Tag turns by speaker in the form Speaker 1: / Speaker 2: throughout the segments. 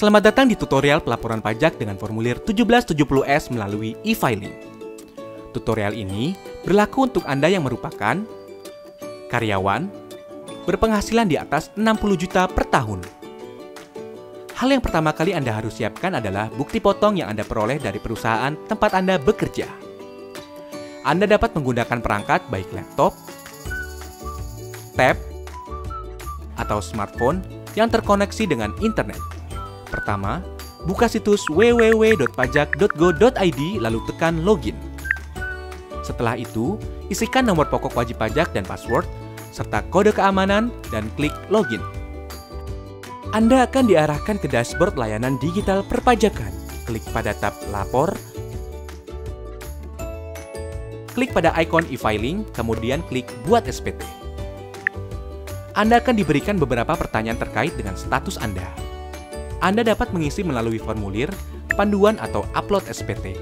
Speaker 1: Selamat datang di tutorial pelaporan pajak dengan formulir 1770S melalui e-filing. Tutorial ini berlaku untuk Anda yang merupakan karyawan berpenghasilan di atas 60 juta per tahun. Hal yang pertama kali Anda harus siapkan adalah bukti potong yang Anda peroleh dari perusahaan tempat Anda bekerja. Anda dapat menggunakan perangkat baik laptop, tab, atau smartphone yang terkoneksi dengan internet. Pertama, buka situs www.pajak.go.id lalu tekan login. Setelah itu, isikan nomor pokok wajib pajak dan password, serta kode keamanan dan klik login. Anda akan diarahkan ke dashboard layanan digital perpajakan. Klik pada tab Lapor, klik pada ikon e-filing, kemudian klik Buat SPT. Anda akan diberikan beberapa pertanyaan terkait dengan status Anda. Anda dapat mengisi melalui formulir, panduan, atau upload SPT.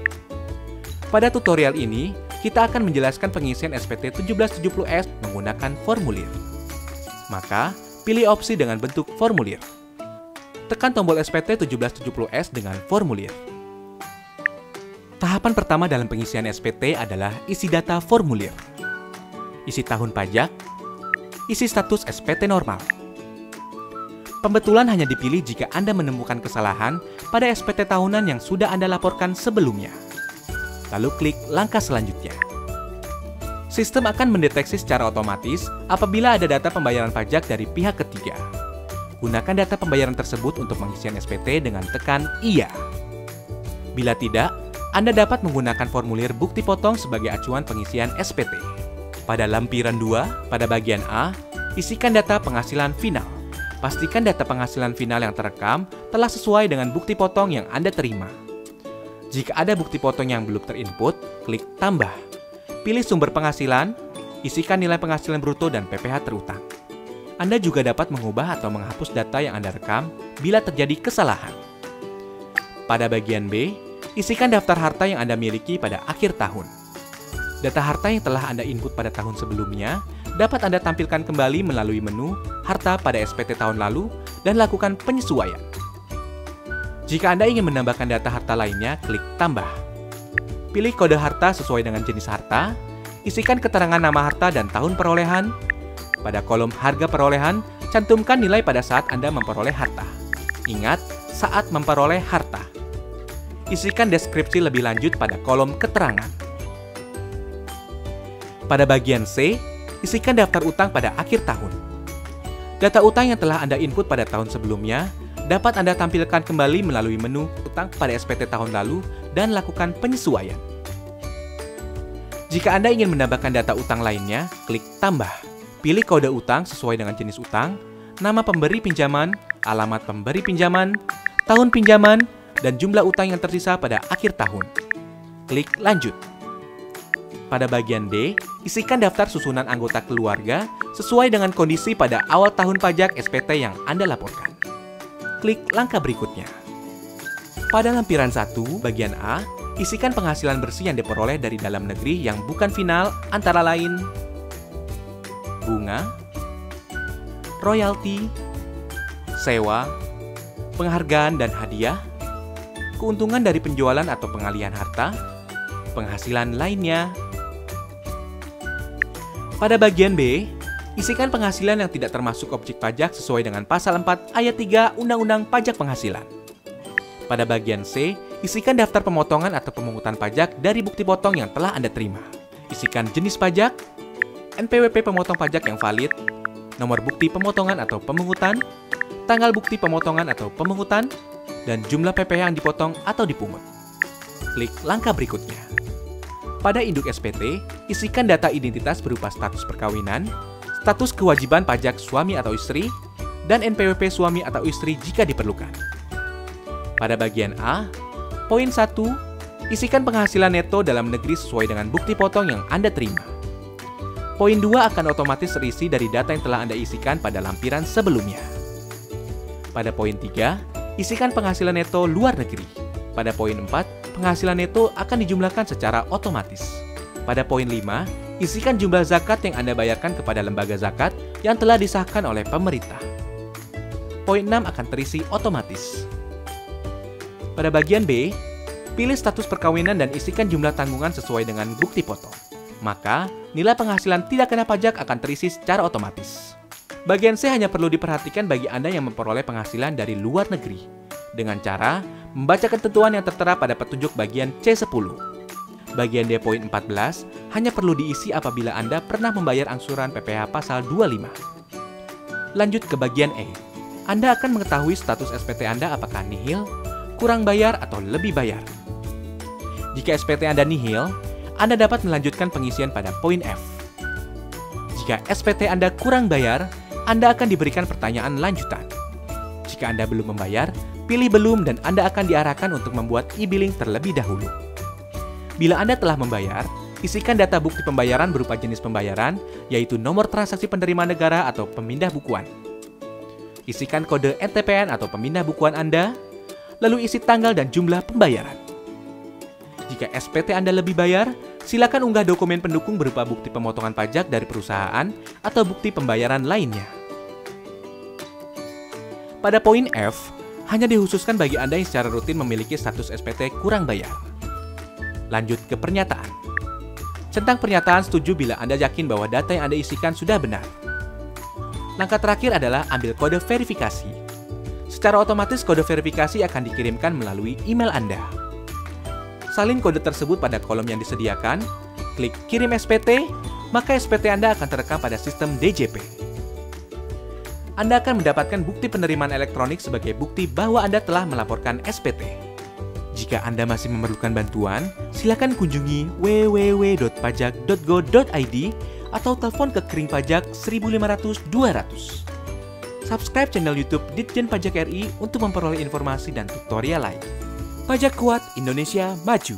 Speaker 1: Pada tutorial ini, kita akan menjelaskan pengisian SPT 1770S menggunakan formulir. Maka, pilih opsi dengan bentuk formulir. Tekan tombol SPT 1770S dengan formulir. Tahapan pertama dalam pengisian SPT adalah isi data formulir. Isi tahun pajak, isi status SPT normal. Pembetulan hanya dipilih jika Anda menemukan kesalahan pada SPT tahunan yang sudah Anda laporkan sebelumnya. Lalu klik langkah selanjutnya. Sistem akan mendeteksi secara otomatis apabila ada data pembayaran pajak dari pihak ketiga. Gunakan data pembayaran tersebut untuk pengisian SPT dengan tekan Iya. Bila tidak, Anda dapat menggunakan formulir bukti potong sebagai acuan pengisian SPT. Pada lampiran 2, pada bagian A, isikan data penghasilan final. Pastikan data penghasilan final yang terekam telah sesuai dengan bukti potong yang Anda terima. Jika ada bukti potong yang belum terinput, klik Tambah. Pilih sumber penghasilan, isikan nilai penghasilan bruto dan PPh terutang. Anda juga dapat mengubah atau menghapus data yang Anda rekam bila terjadi kesalahan. Pada bagian B, isikan daftar harta yang Anda miliki pada akhir tahun. Data harta yang telah Anda input pada tahun sebelumnya dapat Anda tampilkan kembali melalui menu Harta pada SPT tahun lalu dan lakukan penyesuaian. Jika Anda ingin menambahkan data harta lainnya, klik Tambah. Pilih kode harta sesuai dengan jenis harta, isikan keterangan nama harta dan tahun perolehan. Pada kolom harga perolehan, cantumkan nilai pada saat Anda memperoleh harta. Ingat, saat memperoleh harta. Isikan deskripsi lebih lanjut pada kolom keterangan. Pada bagian C, isikan daftar utang pada akhir tahun. Data utang yang telah Anda input pada tahun sebelumnya dapat Anda tampilkan kembali melalui menu utang pada SPT tahun lalu dan lakukan penyesuaian. Jika Anda ingin menambahkan data utang lainnya, klik Tambah. Pilih kode utang sesuai dengan jenis utang, nama pemberi pinjaman, alamat pemberi pinjaman, tahun pinjaman, dan jumlah utang yang tersisa pada akhir tahun. Klik Lanjut. Pada bagian D, isikan daftar susunan anggota keluarga sesuai dengan kondisi pada awal tahun pajak SPT yang Anda laporkan. Klik langkah berikutnya. Pada lampiran 1, bagian A, isikan penghasilan bersih yang diperoleh dari dalam negeri yang bukan final antara lain bunga, royalti, sewa, penghargaan dan hadiah, keuntungan dari penjualan atau pengalihan harta, penghasilan lainnya. Pada bagian B, isikan penghasilan yang tidak termasuk objek pajak sesuai dengan pasal 4 ayat 3 Undang-Undang Pajak Penghasilan. Pada bagian C, isikan daftar pemotongan atau pemungutan pajak dari bukti potong yang telah Anda terima. Isikan jenis pajak, NPWP pemotong pajak yang valid, nomor bukti pemotongan atau pemungutan, tanggal bukti pemotongan atau pemungutan, dan jumlah PPh yang dipotong atau dipungut. Klik langkah berikutnya. Pada induk SPT, isikan data identitas berupa status perkawinan, status kewajiban pajak suami atau istri, dan NPWP suami atau istri jika diperlukan. Pada bagian A, poin 1, isikan penghasilan neto dalam negeri sesuai dengan bukti potong yang Anda terima. Poin 2 akan otomatis terisi dari data yang telah Anda isikan pada lampiran sebelumnya. Pada poin 3, isikan penghasilan neto luar negeri. Pada poin 4, penghasilan neto akan dijumlahkan secara otomatis. Pada poin 5, isikan jumlah zakat yang Anda bayarkan kepada lembaga zakat yang telah disahkan oleh pemerintah. Poin 6 akan terisi otomatis. Pada bagian B, pilih status perkawinan dan isikan jumlah tanggungan sesuai dengan bukti foto. Maka, nilai penghasilan tidak kena pajak akan terisi secara otomatis. Bagian C hanya perlu diperhatikan bagi Anda yang memperoleh penghasilan dari luar negeri, dengan cara membaca ketentuan yang tertera pada petunjuk bagian C10. Bagian D poin 14 hanya perlu diisi apabila Anda pernah membayar angsuran PPh pasal 25. Lanjut ke bagian E. Anda akan mengetahui status SPT Anda apakah nihil, kurang bayar, atau lebih bayar. Jika SPT Anda nihil, Anda dapat melanjutkan pengisian pada poin F. Jika SPT Anda kurang bayar, Anda akan diberikan pertanyaan lanjutan. Jika Anda belum membayar, pilih belum dan Anda akan diarahkan untuk membuat e-billing terlebih dahulu. Bila Anda telah membayar, isikan data bukti pembayaran berupa jenis pembayaran, yaitu nomor transaksi penerima negara atau pemindah bukuan. Isikan kode NTPN atau pemindah bukuan Anda, lalu isi tanggal dan jumlah pembayaran. Jika SPT Anda lebih bayar, silakan unggah dokumen pendukung berupa bukti pemotongan pajak dari perusahaan atau bukti pembayaran lainnya. Pada poin F, hanya dikhususkan bagi Anda yang secara rutin memiliki status SPT kurang bayar. Lanjut ke pernyataan. Centang pernyataan setuju bila Anda yakin bahwa data yang Anda isikan sudah benar. Langkah terakhir adalah ambil kode verifikasi. Secara otomatis kode verifikasi akan dikirimkan melalui email Anda. Salin kode tersebut pada kolom yang disediakan, klik kirim SPT, maka SPT Anda akan terekam pada sistem DJP. Anda akan mendapatkan bukti penerimaan elektronik sebagai bukti bahwa Anda telah melaporkan SPT. Jika Anda masih memerlukan bantuan, silakan kunjungi www.pajak.go.id atau telepon ke Kering Pajak 1500 200. Subscribe channel YouTube Ditjen Pajak RI untuk memperoleh informasi dan tutorial lain. Pajak kuat, Indonesia maju.